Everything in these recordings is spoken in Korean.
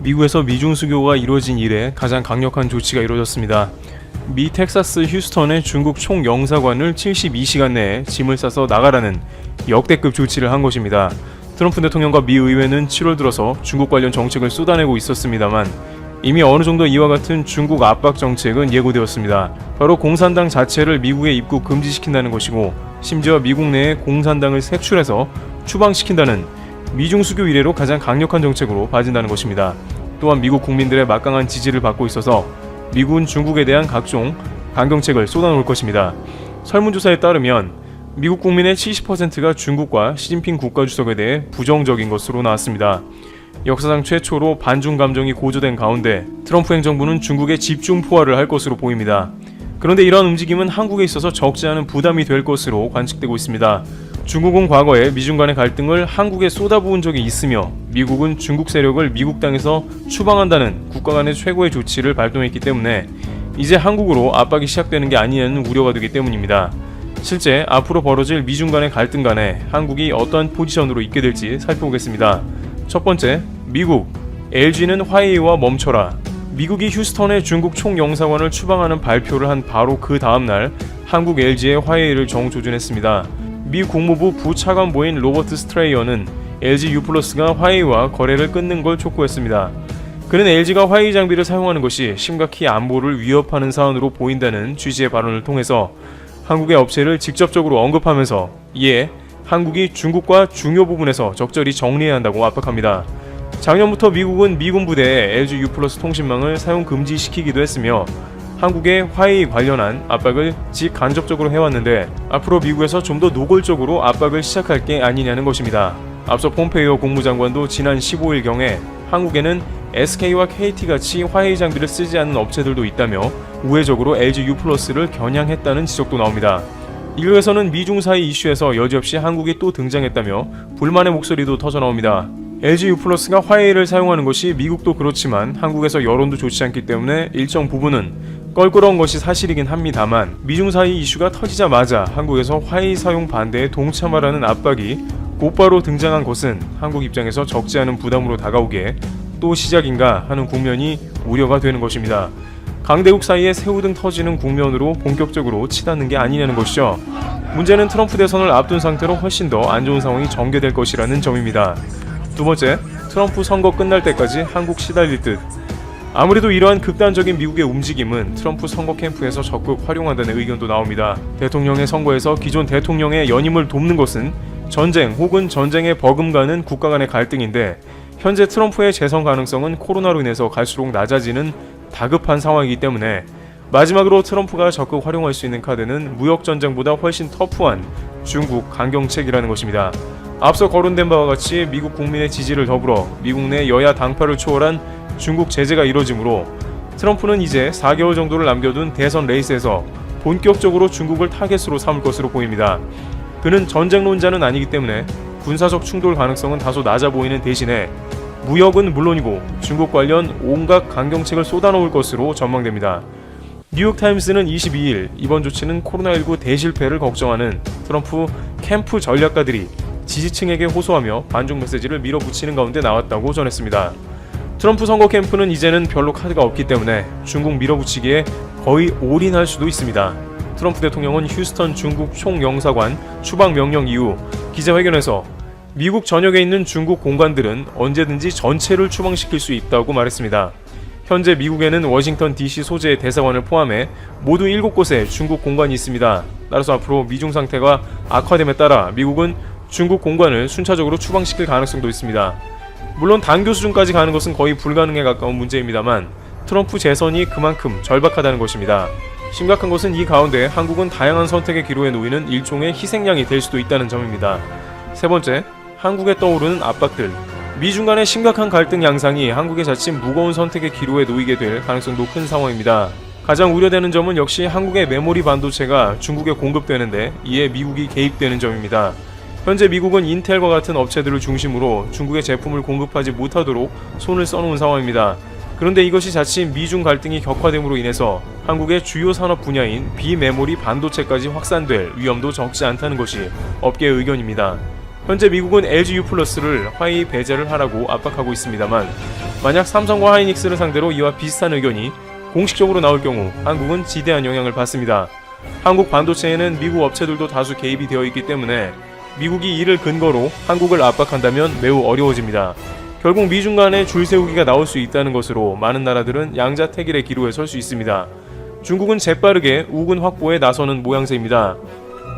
미국에서 미중 수교가 이루어진 이래 가장 강력한 조치가 이루어졌습니다. 미 텍사스 휴스턴의 중국 총영사관을 72시간 내에 짐을 싸서 나가라는 역대급 조치를 한 것입니다. 트럼프 대통령과 미 의회는 7월 들어서 중국 관련 정책을 쏟아내고 있었습니다만 이미 어느 정도 이와 같은 중국 압박 정책은 예고되었습니다. 바로 공산당 자체를 미국에 입국 금지시킨다는 것이고 심지어 미국 내에 공산당을 색출해서 추방시킨다는 미중 수교 이래로 가장 강력한 정책으로 봐진다는 것입니다. 또한 미국 국민들의 막강한 지지를 받고 있어서 미국은 중국에 대한 각종 강경책을 쏟아놓을 것입니다. 설문조사에 따르면 미국 국민의 70%가 중국과 시진핑 국가주석에 대해 부정적인 것으로 나왔습니다. 역사상 최초로 반중 감정이 고조된 가운데 트럼프 행정부는 중국에 집중 포화를 할 것으로 보입니다. 그런데 이러한 움직임은 한국에 있어서 적지 않은 부담이 될 것으로 관측되고 있습니다. 중국은 과거에 미중 간의 갈등을 한국에 쏟아부은 적이 있으며 미국은 중국 세력을 미국 땅에서 추방한다는 국가 간의 최고의 조치를 발동했기 때문에 이제 한국으로 압박이 시작되는 게 아니냐는 우려가 되기 때문입니다. 실제 앞으로 벌어질 미중 간의 갈등 간에 한국이 어떠한 포지션으로 있게 될지 살펴보겠습니다. 첫 번째, 미국. LG는 화웨이와 멈춰라. 미국이 휴스턴의 중국 총영사관을 추방하는 발표를 한 바로 그 다음날 한국 LG의 화웨이를 정조준했습니다. 미 국무부 부차관보인 로버트 스트레이어는 LG U+가 화웨이와 거래를 끊는 걸 촉구했습니다. 그는 LG가 화웨이 장비를 사용하는 것이 심각히 안보를 위협하는 사안으로 보인다는 취지의 발언을 통해서 한국의 업체를 직접적으로 언급하면서 이에 한국이 중국과 중요 부분에서 적절히 정리해야 한다고 압박합니다. 작년부터 미국은 미군 부대에 LG U+ 통신망을 사용 금지시키기도 했으며 한국의 화웨이 관련한 압박을 직간접적으로 해왔는데 앞으로 미국에서 좀 더 노골적으로 압박을 시작할 게 아니냐는 것입니다. 앞서 폼페이오 국무장관도 지난 15일경에 한국에는 SK와 KT같이 화웨이 장비를 쓰지 않는 업체들도 있다며 우회적으로 LG U+를 겨냥했다는 지적도 나옵니다. 일각에서는 미중 사이 이슈에서 여지없이 한국이 또 등장했다며 불만의 목소리도 터져나옵니다. LG U+가 화웨이를 사용하는 것이 미국도 그렇지만 한국에서 여론도 좋지 않기 때문에 일정 부분은 껄끄러운 것이 사실이긴 합니다만 미중 사이 이슈가 터지자마자 한국에서 화웨이 사용 반대에 동참하라는 압박이 곧바로 등장한 것은 한국 입장에서 적지 않은 부담으로 다가오기에 또 시작인가 하는 국면이 우려가 되는 것입니다. 강대국 사이에 새우등 터지는 국면으로 본격적으로 치닫는 게 아니냐는 것이죠. 문제는 트럼프 대선을 앞둔 상태로 훨씬 더 안 좋은 상황이 전개될 것이라는 점입니다. 두 번째, 트럼프 선거 끝날 때까지 한국 시달릴 듯. 아무래도 이러한 극단적인 미국의 움직임은 트럼프 선거 캠프에서 적극 활용한다는 의견도 나옵니다. 대통령의 선거에서 기존 대통령의 연임을 돕는 것은 전쟁 혹은 전쟁에 버금가는 국가 간의 갈등인데 현재 트럼프의 재선 가능성은 코로나로 인해서 갈수록 낮아지는 다급한 상황이기 때문에 마지막으로 트럼프가 적극 활용할 수 있는 카드는 무역전쟁보다 훨씬 터프한 중국 강경책이라는 것입니다. 앞서 거론된 바와 같이 미국 국민의 지지를 더불어 미국 내 여야 당파를 초월한 중국 제재가 이뤄지므로 트럼프는 이제 4개월 정도를 남겨둔 대선 레이스에서 본격적으로 중국을 타겟으로 삼을 것으로 보입니다. 그는 전쟁론자는 아니기 때문에 군사적 충돌 가능성은 다소 낮아 보이는 대신에 무역은 물론이고 중국 관련 온갖 강경책을 쏟아놓을 것으로 전망됩니다. 뉴욕타임스는 22일 이번 조치는 코로나19 대실패를 걱정하는 트럼프 캠프 전략가들이 지지층에게 호소하며 반중 메시지를 밀어붙이는 가운데 나왔다고 전했습니다. 트럼프 선거 캠프는 이제는 별로 카드가 없기 때문에 중국 밀어붙이기에 거의 올인할 수도 있습니다. 트럼프 대통령은 휴스턴 중국 총영사관 추방 명령 이후 기자회견에서 미국 전역에 있는 중국 공관들은 언제든지 전체를 추방시킬 수 있다고 말했습니다. 현재 미국에는 워싱턴 DC 소재의 대사관을 포함해 모두 7곳에 중국 공관이 있습니다. 따라서 앞으로 미중 상태가 악화됨에 따라 미국은 중국 공관을 순차적으로 추방시킬 가능성도 있습니다. 물론 단교 수준까지 가는 것은 거의 불가능에 가까운 문제입니다만 트럼프 재선이 그만큼 절박하다는 것입니다. 심각한 것은 이 가운데 한국은 다양한 선택의 기로에 놓이는 일종의 희생양이 될 수도 있다는 점입니다. 세 번째, 한국에 떠오르는 압박들. 미중 간의 심각한 갈등 양상이 한국의 자칫 무거운 선택의 기로에 놓이게 될 가능성도 큰 상황입니다. 가장 우려되는 점은 역시 한국의 메모리 반도체가 중국에 공급되는데 이에 미국이 개입되는 점입니다. 현재 미국은 인텔과 같은 업체들을 중심으로 중국의 제품을 공급하지 못하도록 손을 써놓은 상황입니다. 그런데 이것이 자칫 미중 갈등이 격화됨으로 인해서 한국의 주요 산업 분야인 비메모리 반도체까지 확산될 위험도 적지 않다는 것이 업계의 의견입니다. 현재 미국은 LG U+를 화웨이 배제를 하라고 압박하고 있습니다만 만약 삼성과 하이닉스를 상대로 이와 비슷한 의견이 공식적으로 나올 경우 한국은 지대한 영향을 받습니다. 한국 반도체에는 미국 업체들도 다수 개입이 되어 있기 때문에 미국이 이를 근거로 한국을 압박한다면 매우 어려워집니다. 결국 미중 간의 줄세우기가 나올 수 있다는 것으로 많은 나라들은 양자택일의 기로에 설 수 있습니다. 중국은 재빠르게 우군 확보에 나서는 모양새입니다.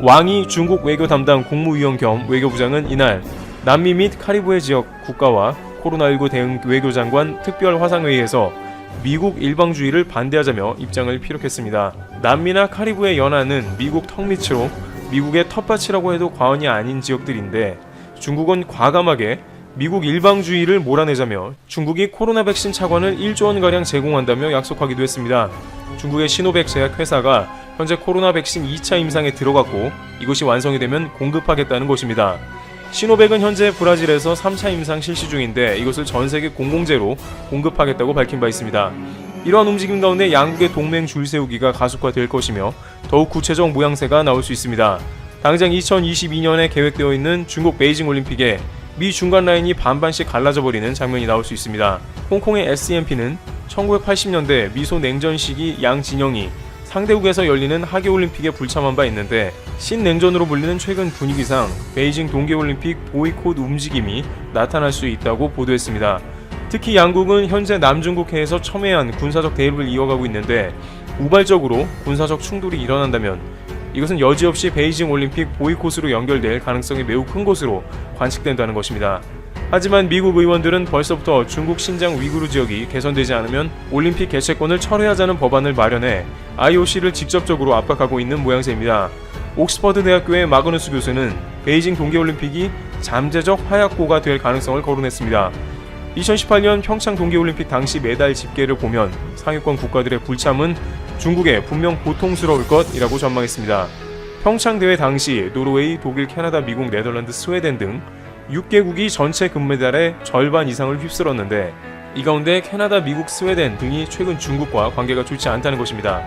왕이 중국 외교 담당 국무위원 겸 외교부장은 이날 남미 및 카리브해 지역 국가와 코로나19 대응 외교장관 특별 화상회의에서 미국 일방주의를 반대하자며 입장을 피력했습니다. 남미나 카리브해 연안은 미국 턱밑으로 미국의 텃밭이라고 해도 과언이 아닌 지역들인데 중국은 과감하게 미국 일방주의를 몰아내자며 중국이 코로나 백신 차관을 1조 원가량 제공한다며 약속하기도 했습니다. 중국의 시노백 제약회사가 현재 코로나 백신 2차 임상에 들어갔고 이것이 완성이 되면 공급하겠다는 것입니다. 시노백은 현재 브라질에서 3차 임상 실시 중인데 이것을 전세계 공공재로 공급하겠다고 밝힌 바 있습니다. 이러한 움직임 가운데 양국의 동맹 줄세우기가 가속화될 것이며 더욱 구체적 모양새가 나올 수 있습니다. 당장 2022년에 계획되어 있는 중국 베이징 올림픽에 미 중간 라인이 반반씩 갈라져 버리는 장면이 나올 수 있습니다. 홍콩의 SCMP는 1980년대 미소 냉전 시기 양 진영이 상대국에서 열리는 하계올림픽에 불참한 바 있는데 신냉전으로 불리는 최근 분위기상 베이징 동계올림픽 보이콧 움직임이 나타날 수 있다고 보도했습니다. 특히 양국은 현재 남중국해에서 첨예한 군사적 대립을 이어가고 있는데 우발적으로 군사적 충돌이 일어난다면 이것은 여지없이 베이징 올림픽 보이콧으로 연결될 가능성이 매우 큰 것으로 관측된다는 것입니다. 하지만 미국 의원들은 벌써부터 중국 신장 위구르 지역이 개선되지 않으면 올림픽 개최권을 철회하자는 법안을 마련해 IOC를 직접적으로 압박하고 있는 모양새입니다. 옥스퍼드 대학교의 마그누스 교수는 베이징 동계올림픽이 잠재적 화약고가 될 가능성을 거론했습니다. 2018년 평창 동계올림픽 당시 메달 집계를 보면 상위권 국가들의 불참은 중국에 분명 고통스러울 것이라고 전망했습니다. 평창 대회 당시 노르웨이, 독일, 캐나다, 미국, 네덜란드, 스웨덴 등 6개국이 전체 금메달의 절반 이상을 휩쓸었는데 이 가운데 캐나다, 미국, 스웨덴 등이 최근 중국과 관계가 좋지 않다는 것입니다.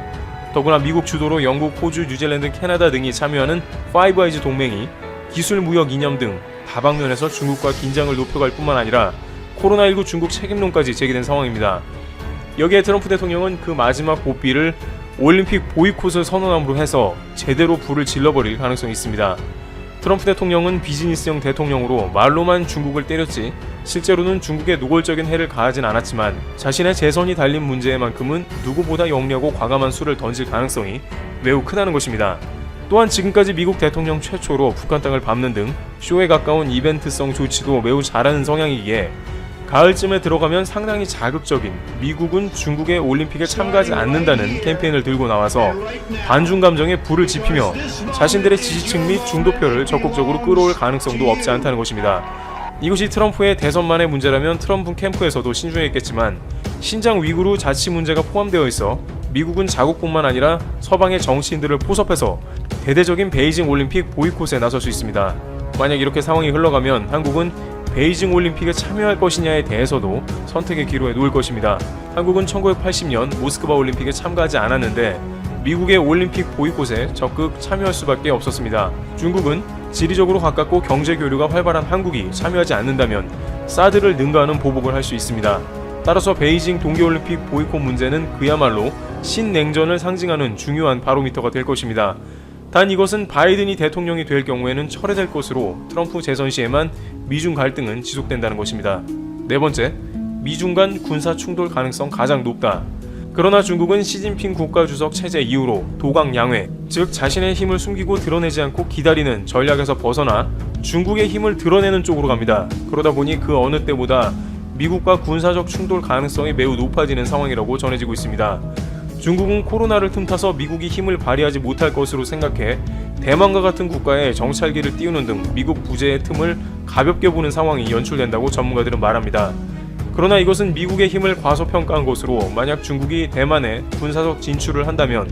더구나 미국 주도로 영국, 호주, 뉴질랜드, 캐나다 등이 참여하는 파이브 아이즈 동맹이 기술 무역 이념 등 다방면에서 중국과 긴장을 높여갈 뿐만 아니라 코로나19 중국 책임론까지 제기된 상황입니다. 여기에 트럼프 대통령은 그 마지막 고비를 올림픽 보이콧을 선언함으로 해서 제대로 불을 질러버릴 가능성이 있습니다. 트럼프 대통령은 비즈니스형 대통령으로 말로만 중국을 때렸지 실제로는 중국에 노골적인 해를 가하진 않았지만 자신의 재선이 달린 문제에만큼은 누구보다 영리하고 과감한 수를 던질 가능성이 매우 크다는 것입니다. 또한 지금까지 미국 대통령 최초로 북한 땅을 밟는 등 쇼에 가까운 이벤트성 조치도 매우 잘하는 성향이기에 가을쯤에 들어가면 상당히 자극적인 미국은 중국의 올림픽에 참가하지 않는다는 캠페인을 들고 나와서 반중 감정에 불을 지피며 자신들의 지지층 및 중도표를 적극적으로 끌어올 가능성도 없지 않다는 것입니다. 이것이 트럼프의 대선만의 문제라면 트럼프 캠프에서도 신중했겠지만 신장 위구르 자치 문제가 포함되어 있어 미국은 자국뿐만 아니라 서방의 정치인들을 포섭해서 대대적인 베이징 올림픽 보이콧에 나설 수 있습니다. 만약 이렇게 상황이 흘러가면 한국은 베이징 올림픽에 참여할 것이냐에 대해서도 선택의 기로에 놓을 것입니다. 한국은 1980년 모스크바 올림픽에 참가하지 않았는데 미국의 올림픽 보이콧에 적극 참여할 수밖에 없었습니다. 중국은 지리적으로 가깝고 경제 교류가 활발한 한국이 참여하지 않는다면 사드를 능가하는 보복을 할 수 있습니다. 따라서 베이징 동계올림픽 보이콧 문제는 그야말로 신냉전을 상징하는 중요한 바로미터가 될 것입니다. 단 이것은 바이든이 대통령이 될 경우에는 철회될 것으로 트럼프 재선 시에만 미중 갈등은 지속된다는 것입니다. 네 번째, 미중 간 군사 충돌 가능성 가장 높다. 그러나 중국은 시진핑 국가주석 체제 이후로 도강양회, 즉 자신의 힘을 숨기고 드러내지 않고 기다리는 전략에서 벗어나 중국의 힘을 드러내는 쪽으로 갑니다. 그러다 보니 그 어느 때보다 미국과 군사적 충돌 가능성이 매우 높아지는 상황이라고 전해지고 있습니다. 중국은 코로나를 틈타서 미국이 힘을 발휘하지 못할 것으로 생각해 대만과 같은 국가에 정찰기를 띄우는 등 미국 부재의 틈을 가볍게 보는 상황이 연출된다고 전문가들은 말합니다. 그러나 이것은 미국의 힘을 과소평가한 것으로 만약 중국이 대만에 군사적 진출을 한다면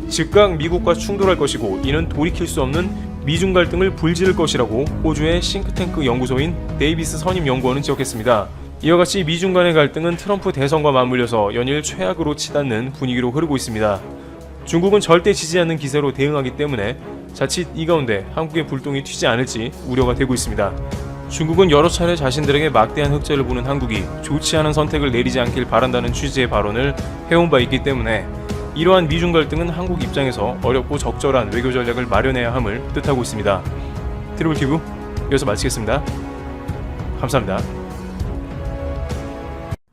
즉각 미국과 충돌할 것이고 이는 돌이킬 수 없는 미중 갈등을 불지를 것이라고 호주의 싱크탱크 연구소인 데이비스 선임 연구원은 지적했습니다. 이와 같이 미중 간의 갈등은 트럼프 대선과 맞물려서 연일 최악으로 치닫는 분위기로 흐르고 있습니다. 중국은 절대 지지 않는 기세로 대응하기 때문에 자칫 이 가운데 한국의 불똥이 튀지 않을지 우려가 되고 있습니다. 중국은 여러 차례 자신들에게 막대한 흑자를 보는 한국이 좋지 않은 선택을 내리지 않길 바란다는 취지의 발언을 해온 바 있기 때문에 이러한 미중 갈등은 한국 입장에서 어렵고 적절한 외교 전략을 마련해야 함을 뜻하고 있습니다. 트리블티브 여기서 마치겠습니다. 감사합니다.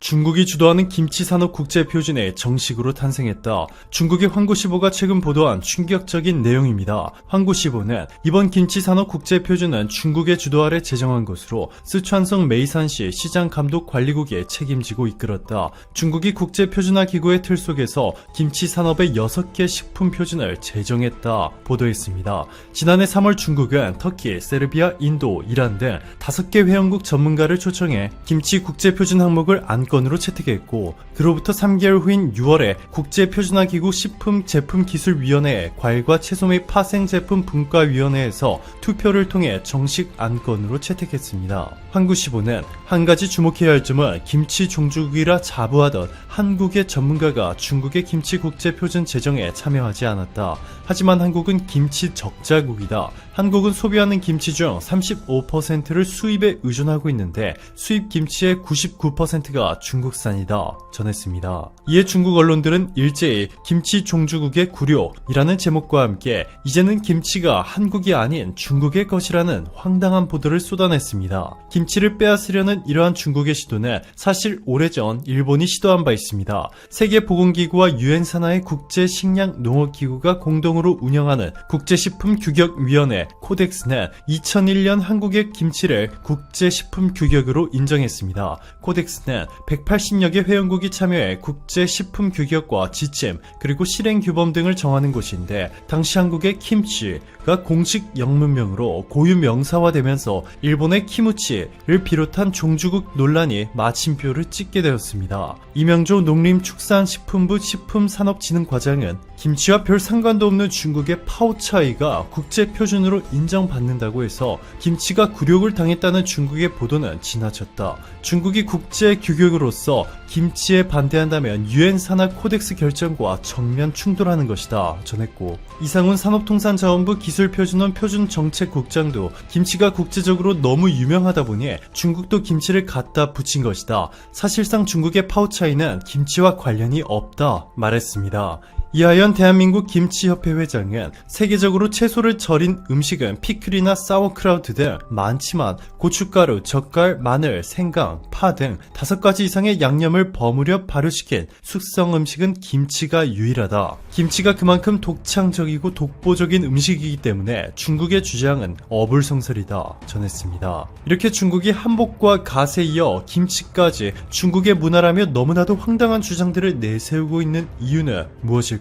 중국이 주도하는 김치 산업 국제 표준에 정식으로 탄생했다. 중국의 황구시보가 최근 보도한 충격적인 내용입니다. 황구시보는 이번 김치 산업 국제 표준은 중국의 주도 아래 제정한 것으로 쓰촨성 메이산시 시장 감독 관리국이 책임지고 이끌었다. 중국이 국제 표준화 기구의 틀 속에서 김치 산업의 6개 식품 표준을 제정했다 보도했습니다. 지난해 3월 중국은 터키, 세르비아, 인도, 이란 등 5개 회원국 전문가를 초청해 김치 국제 표준 항목을 안건으로 채택했고, 그로부터 3개월 후인 6월에 국제표준화기구 식품제품기술위원회 과일과 채소 및 파생제품 분과위원회에서 투표를 통해 정식 안건으로 채택했습니다. 황구시보는 한 가지 주목해야 할 점은 김치 종주국이라 자부하던 한국의 전문가가 중국의 김치 국제표준 제정에 참여하지 않았다. 하지만 한국은 김치 적자국이다. 한국은 소비하는 김치 중 35%를 수입에 의존하고 있는데 수입 김치의 99%가 중국산이다 전했습니다. 이에 중국 언론들은 일제히 김치 종주국의 구룡이라는 제목과 함께 이제는 김치가 한국이 아닌 중국의 것이라는 황당한 보도를 쏟아냈습니다. 김치를 빼앗으려는 이러한 중국의 시도는 사실 오래전 일본이 시도한 바 있습니다. 세계보건기구와 유엔 산하의 국제식량농업기구가 공동으로 운영하는 국제식품규격위원회 코덱스는 2001년 한국의 김치를 국제식품규격으로 인정했습니다. 코덱스는 180여 개 회원국이 참여해 국제식품규격과 지침 그리고 실행규범 등을 정하는 곳인데, 당시 한국의 김치가 공식 영문명으로 고유 명사화되면서 일본의 키무치를 비롯한 종주국 논란이 마침표를 찍게 되었습니다. 이명조 농림축산식품부 식품산업진흥과장은 김치와 별 상관도 없는 중국의 파오차이가 국제표준으로 인정받는다고 해서 김치가 굴욕을 당했다는 중국의 보도는 지나쳤다. 중국이 국제규격으로서 김치에 반대한다면 유엔 산하 코덱스 결정과 정면 충돌하는 것이다 전했고, 이상훈 산업통상자원부 기술표준원 표준정책국장도 김치가 국제적으로 너무 유명하다 보니 중국도 김치를 갖다 붙인 것이다. 사실상 중국의 파오차이는 김치와 관련이 없다 말했습니다. 이하연 대한민국 김치협회 회장은 세계적으로 채소를 절인 음식은 피클이나 사워크라우트 등 많지만 고춧가루, 젓갈, 마늘, 생강, 파 등 5가지 이상의 양념을 버무려 발효시킨 숙성 음식은 김치가 유일하다. 김치가 그만큼 독창적이고 독보적인 음식이기 때문에 중국의 주장은 어불성설이다 전했습니다. 이렇게 중국이 한복과 갓에 이어 김치까지 중국의 문화라며 너무나도 황당한 주장들을 내세우고 있는 이유는 무엇일까요?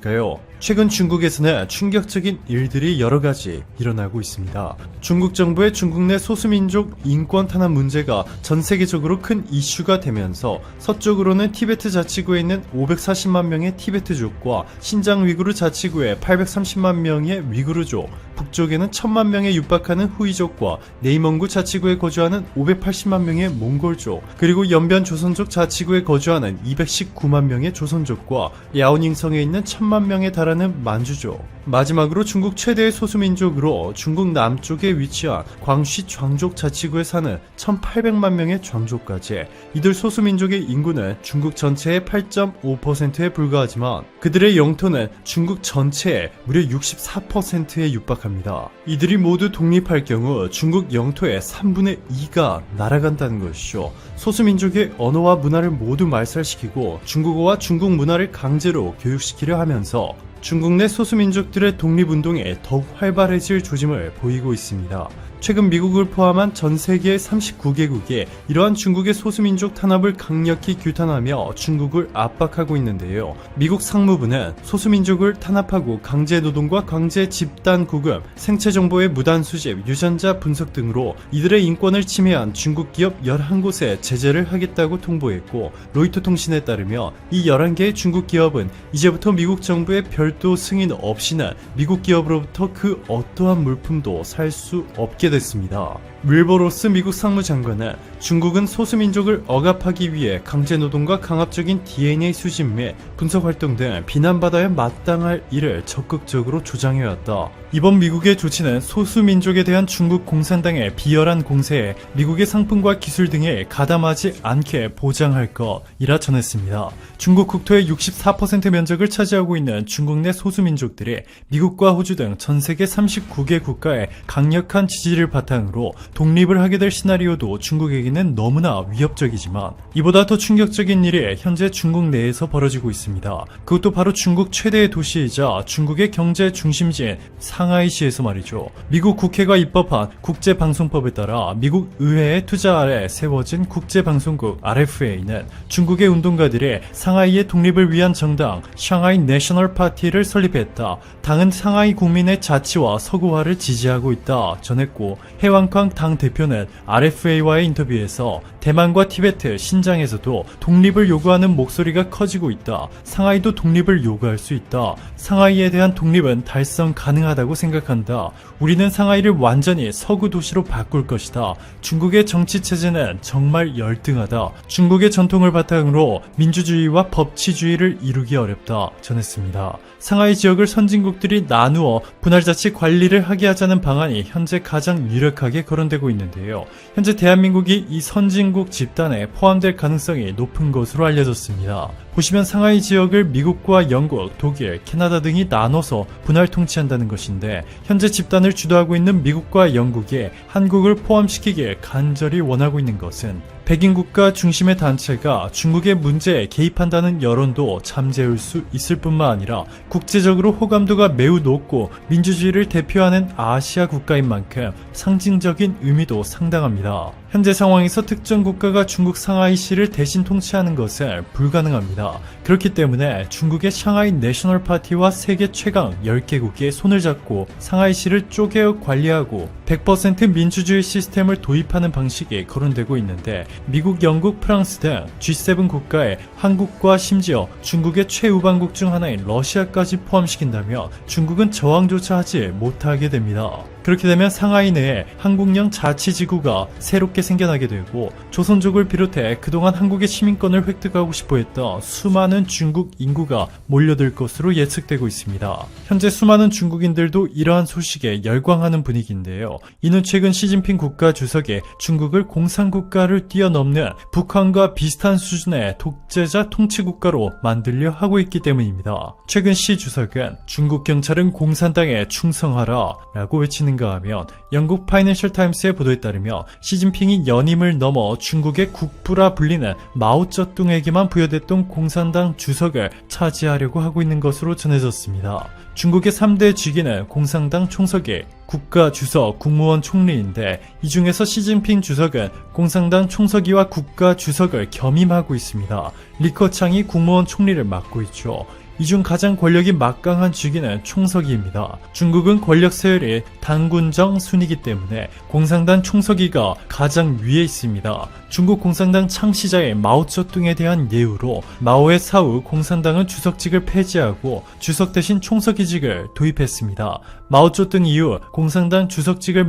최근 중국에서는 충격적인 일들이 여러 가지 일어나고 있습니다. 중국 정부의 중국 내 소수민족 인권 탄압 문제가 전 세계적으로 큰 이슈가 되면서 서쪽으로는 티베트 자치구에 있는 540만 명의 티베트족과 신장 위구르 자치구에 830만 명의 위구르족, 북쪽에는 1000만 명에 육박하는 후이족과 네이멍구 자치구에 거주하는 580만 명의 몽골족, 그리고 연변 조선족 자치구에 거주하는 219만 명의 조선족과 야오닝성에 있는 1000만 명에 달하는 만주족, 마지막으로 중국 최대의 소수민족으로 중국 남쪽에 위치한 광시 장족 자치구에 사는 1800만 명의 장족까지, 이들 소수민족의 인구는 중국 전체의 8.5%에 불과하지만 그들의 영토는 중국 전체의 무려 64%에 육박합니다. 이들이 모두 독립할 경우 중국 영토의 3분의 2가 날아간다는 것이죠. 소수민족의 언어와 문화를 모두 말살시키고 중국어와 중국 문화를 강제로 교육시키려 하면서 중국 내 소수민족들의 독립운동에 더욱 활발해질 조짐을 보이고 있습니다. 최근 미국을 포함한 전 세계 39개국이 이러한 중국의 소수민족 탄압을 강력히 규탄하며 중국을 압박하고 있는데요. 미국 상무부는 소수민족을 탄압하고 강제노동과 강제 집단구금, 생체정보의 무단 수집, 유전자 분석 등으로 이들의 인권을 침해한 중국 기업 11곳에 제재를 하겠다고 통보했고, 로이터 통신에 따르면 이 11개의 중국 기업은 이제부터 미국 정부의 별도 승인 없이는 미국 기업으로부터 그 어떠한 물품도 살 수 없게 됐습니다. 윌버로스 미국 상무장관은 중국은 소수민족을 억압하기 위해 강제노동과 강압적인 DNA 수집 및 분석 활동 등 비난받아야 마땅할 일을 적극적으로 조장해왔다. 이번 미국의 조치는 소수민족에 대한 중국 공산당의 비열한 공세에 미국의 상품과 기술 등에 가담하지 않게 보장할 것이라 전했습니다. 중국 국토의 64% 면적을 차지하고 있는 중국 내 소수민족들이 미국과 호주 등 전 세계 39개 국가의 강력한 지지를 바탕으로 독립을 하게 될 시나리오도 중국에게는 너무나 위협적이지만 이보다 더 충격적인 일이 현재 중국 내에서 벌어지고 있습니다. 그것도 바로 중국 최대의 도시이자 중국의 경제 중심지인 상하이시에서 말이죠. 미국 국회가 입법한 국제방송법에 따라 미국 의회의 투자 아래 세워진 국제방송국 RFA는 중국의 운동가들이 상하이의 독립을 위한 정당 샹하이 내셔널 파티를 설립했다. 당은 상하이 국민의 자치와 서구화를 지지하고 있다 전했고, 해왕캉 당 대표는 RFA와의 인터뷰에서 대만과 티베트, 신장에서도 독립을 요구하는 목소리가 커지고 있다. 상하이도 독립을 요구할 수 있다. 상하이에 대한 독립은 달성 가능하다고 생각한다. 우리는 상하이를 완전히 서구 도시로 바꿀 것이다. 중국의 정치 체제는 정말 열등하다. 중국의 전통을 바탕으로 민주주의와 법치주의를 이루기 어렵다 전했습니다. 상하이 지역을 선진국들이 나누어 분할자치 관리를 하게 하자는 방안이 현재 가장 유력하게 거론되고 있는데요. 현재 대한민국이 이 선진국 집단에 포함될 가능성이 높은 것으로 알려졌습니다. 보시면 상하이 지역을 미국과 영국, 독일, 캐나다 등이 나눠서 분할 통치한다는 것인데, 현재 집단을 주도하고 있는 미국과 영국이 한국을 포함시키길 간절히 원하고 있는 것은 백인 국가 중심의 단체가 중국의 문제에 개입한다는 여론도 잠재울 수 있을 뿐만 아니라 국제적으로 호감도가 매우 높고 민주주의를 대표하는 아시아 국가인 만큼 상징적인 의미도 상당합니다. 현재 상황에서 특정 국가가 중국 상하이시를 대신 통치하는 것은 불가능합니다. 그렇기 때문에 중국의 샹하이 내셔널 파티와 세계 최강 10개국이 손을 잡고 상하이시를 쪼개어 관리하고 100% 민주주의 시스템을 도입하는 방식이 거론되고 있는데, 미국, 영국, 프랑스 등 G7 국가에 한국과 심지어 중국의 최우방국 중 하나인 러시아까지 포함시킨다면 중국은 저항조차 하지 못하게 됩니다. 그렇게 되면 상하이 내에 한국령 자치지구가 새롭게 생겨나게 되고, 조선족을 비롯해 그동안 한국의 시민권을 획득하고 싶어 했던 수많은 중국 인구가 몰려들 것으로 예측되고 있습니다. 현재 수많은 중국인들도 이러한 소식에 열광하는 분위기인데요. 이는 최근 시진핑 국가 주석이 중국을 공산국가를 뛰어넘는 북한과 비슷한 수준의 독재자 통치국가로 만들려 하고 있기 때문입니다. 최근 시 주석은 중국 경찰은 공산당에 충성하라 라고 외치는가 하면, 영국 파이낸셜 타임스의 보도에 따르면 시진핑이 연임을 넘어 중국의 국부라 불리는 마오쩌둥에게만 부여됐던 공산당 주석을 차지하려고 하고 있는 것으로 전해졌습니다. 중국의 3대 직위는 공산당 총석이, 국가 주석, 국무원 총리인데, 이 중에서 시진핑 주석은 공산당 총서기와 국가 주석을 겸임하고 있습니다. 리커창이 국무원 총리를 맡고 있죠. 이 중 가장 권력이 막강한 직위는 총서기입니다. 중국은 권력 서열이 당군정 순이기 때문에 공산당 총서기가 가장 위에 있습니다. 중국 공산당 창시자의 마오쩌둥에 대한 예우로 마오의 사후 공산당은 주석직을 폐지하고 주석 대신 총서기직을 도입했습니다. 마오쩌둥 이후 공산당 주석직을